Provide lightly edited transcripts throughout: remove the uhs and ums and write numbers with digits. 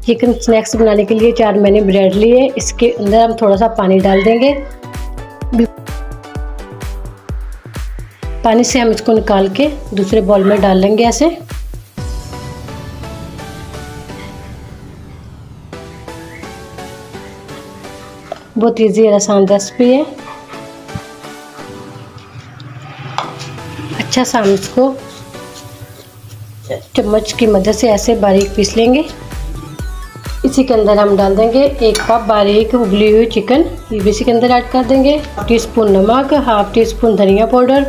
Chicken snacks बनाने के लिए 4 मैंने ब्रेड लिए। इसके अंदर हम थोड़ा सा पानी डाल देंगे। पानी से हम इसको निकाल के दूसरे बाउल में डाल लेंगे ऐसे। बहुत इजी और आसान रेसिपी है। अच्छा सा हम इसको चम्मच की मदद से ऐसे बारीक पीस लेंगे। इसी के अंदर हम डाल देंगे 1 कप बारीक उबली हुई चिकन, ये भी इसी के अंदर ऐड कर देंगे। 1 टीस्पून नमक, 1/2 टीस्पून धनिया पाउडर,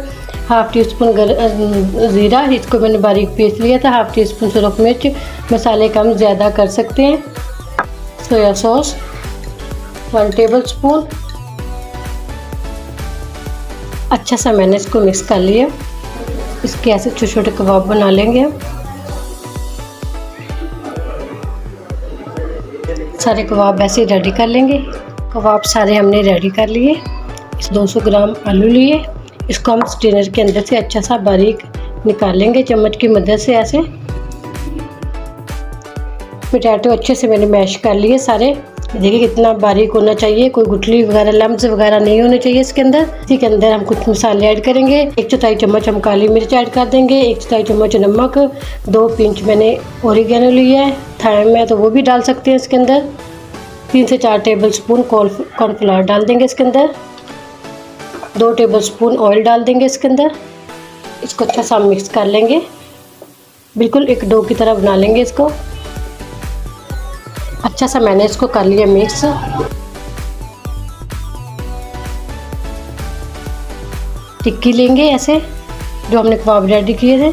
1/2 टीस्पून ज़ीरा, इसको मैंने बारीक पीस लिया था। 1/2 टीस्पून सुरख मिर्च, मसाले कम ज़्यादा कर सकते हैं। Soya sauce 1 tablespoon. अच्छा सा मैंने इसको मिक्स कर लिया। इसके ऐसे छोटे छोटे कबाब बना लेंगे हम। सारे कबाब ऐसे रेडी कर लेंगे। कबाब सारे हमने रेडी कर लिए। इस 200 ग्राम आलू लिए, इसको हम स्ट्रेनर के अंदर से अच्छा सा बारीक निकाल लेंगे चम्मच की मदद से ऐसे। पोटैटो अच्छे से मैंने मैश कर लिए सारे। देखिए कितना बारीक होना चाहिए, कोई गुठली वगैरह लम्स वगैरह नहीं होने चाहिए इसके अंदर। इसी के अंदर हम कुछ मसाले ऐड करेंगे। 1/4 चम्मच हम काली मिर्च ऐड कर देंगे, 1/4 चम्मच नमक, 2 पिंच मैंने ओरिगेनो लिया है, थाइम है तो वो भी डाल सकते हैं इसके अंदर। 3 से 4 टेबलस्पून कॉर्नफ्लावर डाल देंगे इसके अंदर। 2 टेबलस्पून ऑयल डाल देंगे इसके अंदर। इसको अच्छा सा मिक्स कर लेंगे, बिल्कुल एक डो की तरह बना लेंगे इसको। अच्छा सा मैंने इसको कर लिया मिक्स। टिक्की लेंगे ऐसे, जो हमने कबाब रेडी किए थे।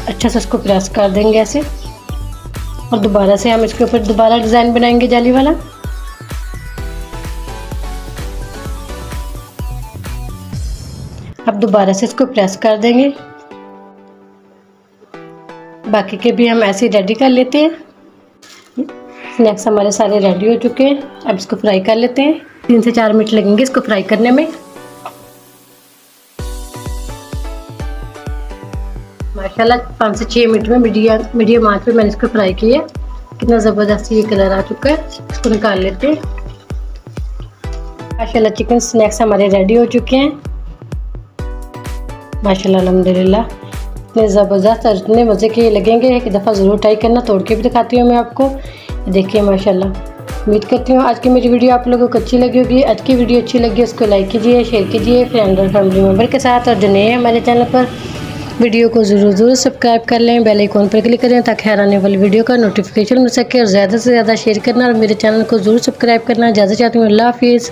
अच्छा से इसको प्रेस कर देंगे ऐसे, और दोबारा से हम इसके ऊपर दोबारा डिज़ाइन बनाएंगे जाली वाला। अब दोबारा से इसको प्रेस कर देंगे। बाकी के भी हम ऐसे ही रेडी कर लेते हैं। स्नैक्स हमारे सारे रेडी हो चुके हैं। अब इसको फ्राई कर लेते हैं। 3 से 4 मिनट लगेंगे इसको फ्राई करने में। माशाल्लाह 5 से 6 मिनट में मीडियम आंच पे मैंने इसको फ्राई किया। कितना ज़बरदस्त ये कलर आ चुका है। इसको निकाल लेते हैं। माशाल्लाह चिकन स्नैक्स हमारे रेडी हो चुके हैं। माशाल्लाह अल्हम्दुलिल्लाह इतने ज़बरदस्त और इतने मज़े के लगेंगे। एक दफ़ा ज़रूर ट्राई करना। तोड़ के भी दिखाती हूँ मैं आपको। देखिए माशाल्लाह। उम्मीद करती हूँ आज की मेरी वीडियो आप लोगों को अच्छी लगी होगी। आज की वीडियो अच्छी लगी उसको लाइक कीजिए, शेयर कीजिए फ्रेंड और फैमिली मेम्बर के साथ। और जो नए हैं हमारे चैनल पर, वीडियो को ज़रूर सब्सक्राइब कर लें, बेल आइकॉन पर क्लिक करें ताकि हर आने वाली वीडियो का नोटिफिकेशन मिल सके। और ज़्यादा से ज़्यादा शेयर करना और मेरे चैनल को ज़रूर सब्सक्राइब करना। इजाज़त चाहती हूँ। अल्लाह हाफिज़।